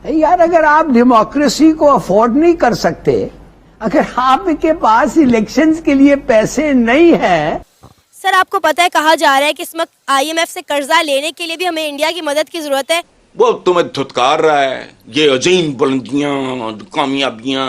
यार अगर आप डेमोक्रेसी को अफोर्ड नहीं कर सकते, अगर आपके पास इलेक्शंस के लिए पैसे नहीं है। सर आपको पता है कहा जा रहा है कि इस वक्त IMF से कर्जा लेने के लिए भी हमें इंडिया की मदद की जरूरत है। वो तुम्हें धुतकार रहा है, ये अजीम बुलंदियां, कामयाबियां,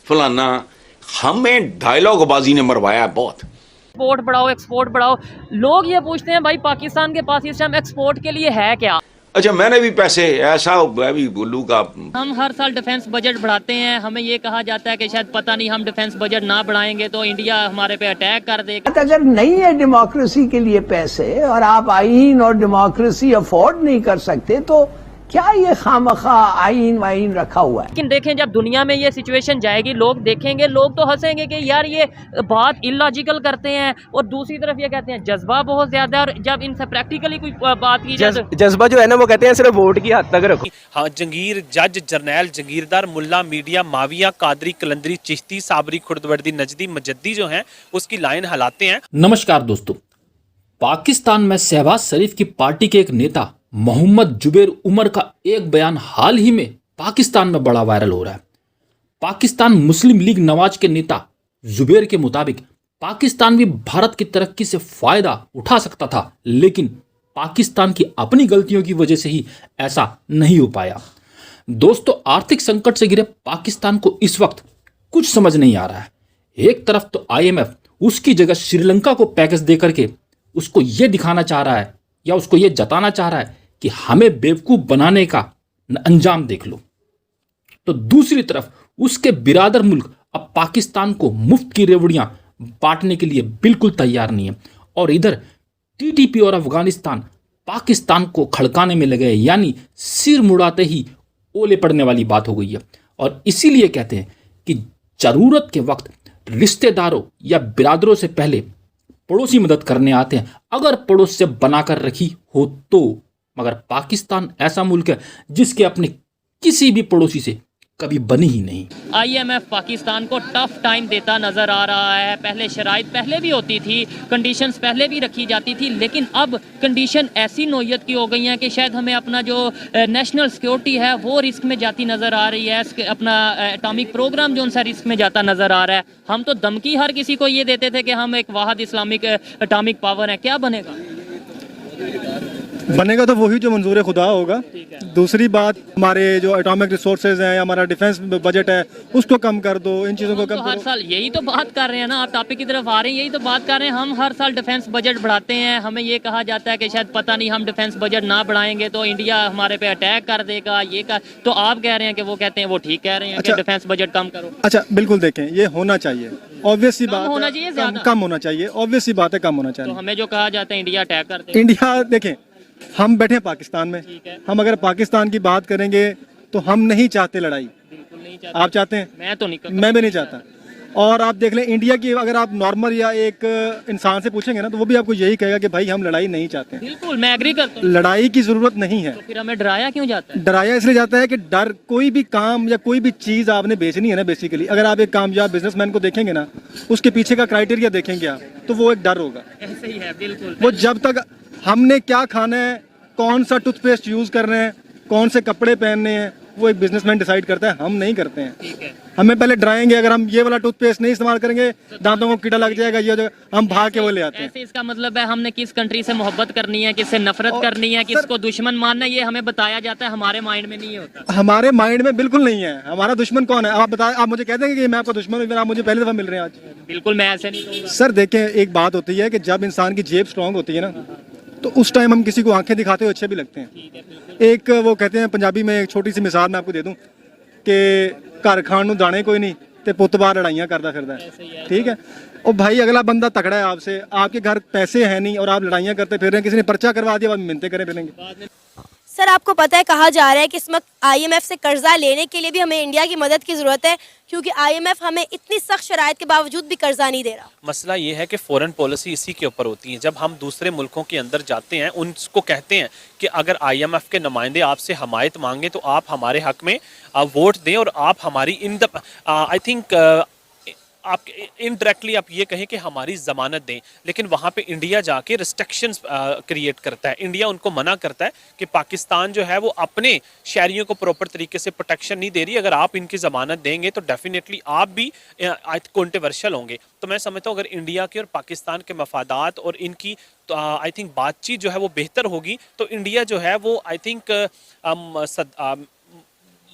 फलाना। हमें डायलॉगबाजी ने मरवाया है बहुत। एक्सपोर्ट बढ़ाओ, एक्सपोर्ट बढ़ाओ। लोग ये पूछते हैं भाई पाकिस्तान के पास इस टाइम एक्सपोर्ट के लिए है क्या? अच्छा, मैंने भी पैसे ऐसा मैं भी बोलूँ का। हम हर साल डिफेंस बजट बढ़ाते हैं, हमें ये कहा जाता है कि शायद पता नहीं हम डिफेंस बजट ना बढ़ाएंगे तो इंडिया हमारे पे अटैक कर देगा। अगर नहीं है डेमोक्रेसी के लिए पैसे और आप आईन और डेमोक्रेसी अफोर्ड नहीं कर सकते तो क्या ये खामखा आईन वाइन रखा हुआ है। लेकिन देखें जब दुनिया में ये सिचुएशन जाएगी, लोग देखेंगे, लोग तो हंसेंगे कि यार ये बात इलॉजिकल करते हैं, और दूसरी तरफ ये कहते हैं जज्बा बहुत ज्यादा है, और जब इनसे प्रैक्टिकली कोई बात की जाए जज्बा जो है ना वो कहते हैं सिर्फ वोट की हद तक रखो। हाँ, जंगीर, जज, जर्नैल, जंगीरदार, मुल्ला, मीडिया, माविया, कादरी, कलंदरी, चिश्ती, साबरी, खुर्दवर्दी, नजदी, मजद्दी जो हैं उसकी लाइन हलाते हैं। नमस्कार दोस्तों, पाकिस्तान में शहबाज शरीफ की पार्टी के एक नेता मोहम्मद जुबैर उमर का एक बयान हाल ही में पाकिस्तान में बड़ा वायरल हो रहा है। पाकिस्तान मुस्लिम लीग नवाज के नेता जुबैर के मुताबिक पाकिस्तान भी भारत की तरक्की से फायदा उठा सकता था, लेकिन पाकिस्तान की अपनी गलतियों की वजह से ही ऐसा नहीं हो पाया। दोस्तों, आर्थिक संकट से घिरे पाकिस्तान को इस वक्त कुछ समझ नहीं आ रहा है। एक तरफ तो IMF उसकी जगह श्रीलंका को पैकेज दे करके उसको यह दिखाना चाह रहा है या उसको यह जताना चाह रहा है कि हमें बेवकूफ बनाने का अंजाम देख लो, तो दूसरी तरफ उसके बिरादर मुल्क अब पाकिस्तान को मुफ्त की रेवड़ियां बांटने के लिए बिल्कुल तैयार नहीं है। और इधर TTP और अफगानिस्तान पाकिस्तान को खड़काने में लगे, यानी सिर मुड़ाते ही ओले पड़ने वाली बात हो गई है। और इसीलिए कहते हैं कि जरूरत के वक्त रिश्तेदारों या बिरादरों से पहले पड़ोसी मदद करने आते हैं, अगर पड़ोस से बनाकर रखी हो तो। मगर पाकिस्तान ऐसा मुल्क है जिसके अपने किसी भी पड़ोसी से कभी बनी ही नहीं। IMF पाकिस्तान को टफ टाइम देता नजर आ रहा है। पहले शराइत पहले भी होती थी, कंडीशंस पहले भी रखी जाती थी, लेकिन अब कंडीशन ऐसी नौयत की हो गई हैं कि शायद हमें अपना जो नेशनल सिक्योरिटी है वो रिस्क में जाती नजर आ रही है। अपना एटॉमिक प्रोग्राम जो उनसा रिस्क में जाता नजर आ रहा है। हम तो धमकी हर किसी को ये देते थे कि हम एक वाहिद इस्लामिक एटॉमिक पावर है। क्या बनेगा? बनेगा तो वही जो मंजूर खुदा होगा। दूसरी बात, हमारे जो एटॉमिक रिसोर्सेज हैं, हमारा डिफेंस बजट है, उसको कम कर दो, इन चीज़ों को कम करो। हर साल यही तो बात कर रहे हैं ना, आप टॉपिक की तरफ आ रहे हैं, यही तो बात कर रहे हैं। हम हर साल डिफेंस बजट बढ़ाते हैं, हमें ये कहा जाता है कि शायद पता नहीं हम डिफेंस बजट ना बढ़ाएंगे तो इंडिया हमारे पे अटैक कर देगा। ये तो आप कह रहे हैं कि वो कहते हैं वो ठीक कह रहे हैं कि डिफेंस बजट कम करो। अच्छा, बिल्कुल देखें, ये होना चाहिए, ऑब्वियस सी बात होना चाहिए, कम होना चाहिए, ऑब्वियस सी बात है, कम होना चाहिए। तो हमें जो कहा जाता है इंडिया अटैक कर देगा। इंडिया देखें, हम बैठे हैं पाकिस्तान में, हम अगर पाकिस्तान की बात करेंगे तो हम नहीं चाहते लड़ाई। बिल्कुल नहीं चाहते। आप चाहते हैं? मैं तो नहीं, मैं भी नहीं चाहता। और आप देख लें इंडिया की, अगर आप नॉर्मल या एक इंसान से पूछेंगे ना तो वो भी आपको यही कहेगा कि भाई हम लड़ाई नहीं चाहते। बिल्कुल, मैं एग्री करता हूं। लड़ाई की जरूरत नहीं है। तो फिर हमें डराया क्यों जाता है? डराया इसलिए जाता है कि डर, कोई भी काम या कोई भी चीज आपने बेचनी है ना, बेसिकली अगर आप एक कामयाब बिजनेसमैन को देखेंगे ना, उसके पीछे का क्राइटेरिया देखेंगे आप, तो वो एक डर होगा। ऐसे ही है, बिल्कुल। वो जब तक हमने क्या खाना है, कौन सा टूथपेस्ट यूज कर रहे हैं, कौन से कपड़े पहनने हैं, वो एक बिजनेसमैन डिसाइड करता है, हम नहीं करते हैं। ठीक है। हमें पहले डराएंगे, अगर हम ये वाला टूथपेस्ट नहीं इस्तेमाल करेंगे दांतों को कीड़ा लग जाएगा, ये हम भाग के वो ले आते हैं। ऐसे इसका मतलब है हमने किस कंट्री से मोहब्बत करनी है, किससे नफरत करनी है, किसको दुश्मन मानना है, ये हमें बताया जाता है, हमारे माइंड में नहीं होता। हमारे माइंड में बिल्कुल नहीं है। हमारा दुश्मन कौन है आप बताएं। आप मुझे कह देंगे कि मैं आपका दुश्मन हूं, आप मुझे पहली दफा मिल रहे हैं आज। बिल्कुल, मैं ऐसे नहीं कहूंगा। सर देखें, एक बात होती है कि जब इंसान की जेब स्ट्रांग होती है ना, तो उस टाइम हम किसी को आंखें दिखाते हुए अच्छे भी लगते हैं। एक वो कहते हैं पंजाबी में, एक छोटी सी मिसाल मैं आपको दे दूं कि घर खाण नूं दाने कोई नहीं ते पुत्त बाहर लड़ाइयां करता फिरदा है। ठीक है, और भाई अगला बंदा तगड़ा है आपसे, आपके घर पैसे हैं नहीं और आप लड़ाइयां करते फिर रहे हैं, किसी ने पर्चा करवा दिया, बाद मिन्नतें करें फिरेंगे। सर आपको पता है कहा जा रहा है कि इस वक्त IMF से कर्जा लेने के लिए भी हमें इंडिया की मदद की जरूरत है, क्योंकि IMF हमें इतनी सख्त शराइत के बावजूद भी कर्जा नहीं दे रहा। मसला ये है कि फॉरेन पॉलिसी इसी के ऊपर होती है। जब हम दूसरे मुल्कों के अंदर जाते हैं, उनको कहते हैं कि अगर IMF के नुमाइंदे आपसे हमायत मांगे तो आप हमारे हक में वोट दें और आप हमारी इन द आई थिंक आप इनडायरेक्टली आप ये कहें कि हमारी ज़मानत दें, लेकिन वहाँ पे इंडिया जाके रिस्ट्रिक्शंस क्रिएट करता है। इंडिया उनको मना करता है कि पाकिस्तान जो है वो अपने शहरियों को प्रॉपर तरीके से प्रोटेक्शन नहीं दे रही, अगर आप इनकी ज़मानत देंगे तो डेफिनेटली आप भी कंट्रोवर्शियल होंगे। तो मैं समझता हूँ अगर इंडिया के और पाकिस्तान के मफादात और इनकी तो आई थिंक बातचीत जो है वो बेहतर होगी, तो इंडिया जो है वो आई थिंक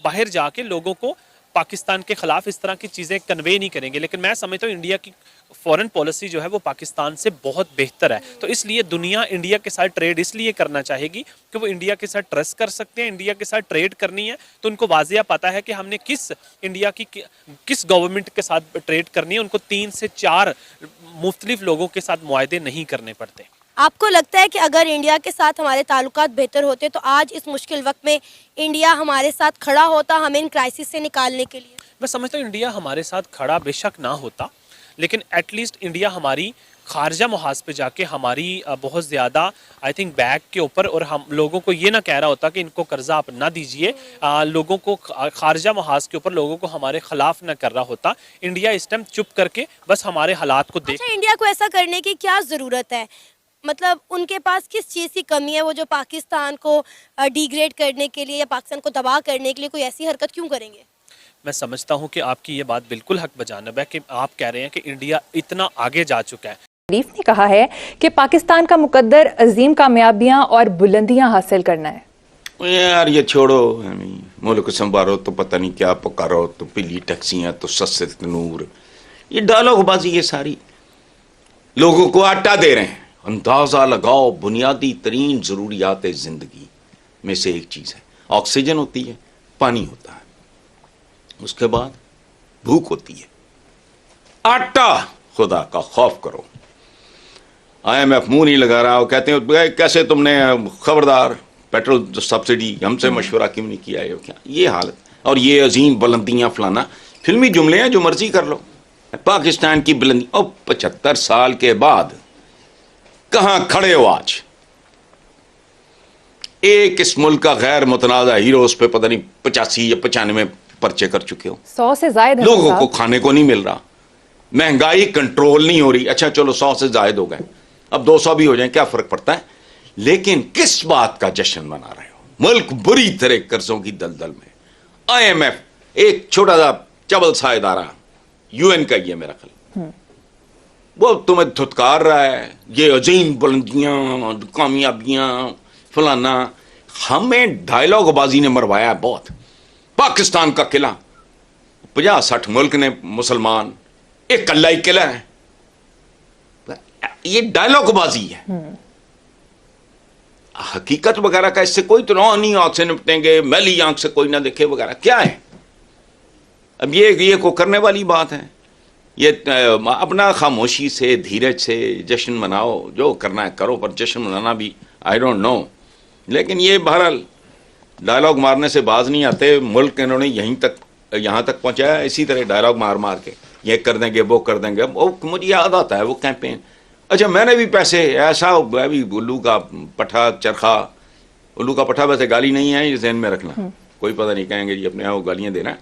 बाहर जाके लोगों को पाकिस्तान के खिलाफ इस तरह की चीज़ें कन्वे नहीं करेंगे। लेकिन मैं समझता हूँ इंडिया की फॉरेन पॉलिसी जो है वो पाकिस्तान से बहुत बेहतर है, तो इसलिए दुनिया इंडिया के साथ ट्रेड इसलिए करना चाहेगी कि वो इंडिया के साथ ट्रस्ट कर सकते हैं। इंडिया के साथ ट्रेड करनी है तो उनको वाजिया पता है कि हमने किस गवर्नमेंट के साथ ट्रेड करनी है। उनको 3 से 4 मुख्तलिफ लोगों के साथ मुआहदे नहीं करने पड़ते। आपको लगता है कि अगर इंडिया के साथ हमारे ताल्लुकात बेहतर होते तो आज इस मुश्किल वक्त में इंडिया हमारे साथ खड़ा होता हमें इन क्राइसिस से निकालने के लिए? मैं समझता हूँ इंडिया हमारे साथ खड़ा बेशक ना होता, लेकिन एटलीस्ट इंडिया हमारी खारजा मुहाज पे जाके हमारी बहुत ज़्यादा आई थिंक बैक के ऊपर और हम लोगों को ये ना कह रहा होता कि इनको कर्जा आप ना दीजिए, लोगों को खारजा मुहाज के ऊपर लोगों को हमारे खिलाफ ना कर रहा होता। इंडिया इस टाइम चुप करके बस हमारे हालात को देख। अच्छा, इंडिया को ऐसा करने की क्या ज़रूरत है? मतलब उनके पास किस चीज़ की कमी है वो जो पाकिस्तान को डिग्रेड करने के लिए या पाकिस्तान को तबाह करने के लिए कोई ऐसी हरकत क्यों करेंगे? मैं समझता हूँ कि आपकी ये बात बिल्कुल हक बजानब है कि आप कह रहे हैं कि इंडिया इतना आगे जा चुका है। शरीफ ने कहा है कि पाकिस्तान का मुकद्दर अजीम कामयाबियां और बुलंदियां हासिल करना है। यार ये छोड़ो, मुल्क संभालो तो पता नहीं क्या पुकारो, तो पीली टैक्सियां तो सस्ते तनूर, ये डायलॉगबाजी ये सारी। लोगों को आटा दे रहे हैं। अंदाजा लगाओ, बुनियादी तरीन ज़रूरियात ज़िंदगी में से एक चीज़ है, ऑक्सीजन होती है, पानी होता है, उसके बाद भूख होती है, आटा। खुदा का खौफ करो। IMF मुंह नहीं लगा रहा, वो कहते हैं कैसे तुमने खबरदार पेट्रोल सब्सिडी हमसे मशवरा क्यों नहीं किया है, क्या ये हालत। और ये अजीम बुलंदियां फलाना, फिल्मी जुमले हैं, जो मर्जी कर लो। पाकिस्तान की बुलंदी, और 75 साल के बाद कहां खड़े हो आज? एक इस मुल्क का गैर मुतनाज़ा हीरो, उस पर पता नहीं 85 या 95 पर्चे कर चुके हो। 100 से ज्यादा लोगों को खाने को नहीं मिल रहा, महंगाई कंट्रोल नहीं हो रही। अच्छा चलो 100 से ज्यादा हो गए, अब 200 भी हो जाए, क्या फर्क पड़ता है। लेकिन किस बात का जश्न मना रहे हो? मुल्क बुरी तरह कर्जों की दलदल में। IMF एक छोटा सा चबल सा इदारा, UN का ये मेरा ख्याल, वो तुम्हें धुतकार रहा है, ये अजीम बुलंदियां, कामयाबियां, फलाना। हमें डायलॉगबाजी ने मरवाया है बहुत। पाकिस्तान का किला 50-60 मुल्क ने मुसलमान, एक कल्ला ही किला है, ये डायलॉगबाजी है। हकीकत वगैरह का इससे कोई तो नहीं, आंख से निपटेंगे, मैली आंख से कोई ना देखे वगैरह, क्या है? अब ये को करने वाली बात है। ये अपना खामोशी से, धीरज से जश्न मनाओ, जो करना है करो, पर जश्न मनाना भी आई डोंट नो। लेकिन ये बहरहाल डायलॉग मारने से बाज नहीं आते। मुल्क इन्होंने यहाँ तक पहुँचाया इसी तरह डायलॉग मार मार के, ये कर देंगे वो कर देंगे। वो मुझे याद आता है वो कैंपेन। अच्छा मैंने भी पैसे ऐसा, मैं भी उल्लू का पठा चरखा, उल्लू का पठा वैसे गाली नहीं है, ये ज़हन में रखना, कोई पता नहीं कहेंगे जी अपने यहाँ वो गालियाँ देना।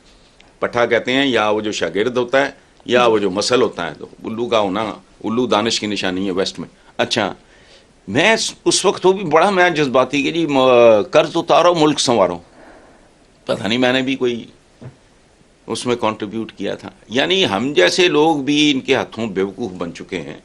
पठा कहते हैं या वो जो शागिर्द होता है या वो जो मसल होता है, तो उल्लू का होना, उल्लू दानिश की निशानी है वेस्ट में। अच्छा मैं उस वक्त वो भी बड़ा मैं जज्बाती कि जी कर्ज उतारो मुल्क संवारो, पता नहीं मैंने भी कोई उसमें कंट्रीब्यूट किया था। यानी हम जैसे लोग भी इनके हाथों बेवकूफ़ बन चुके हैं।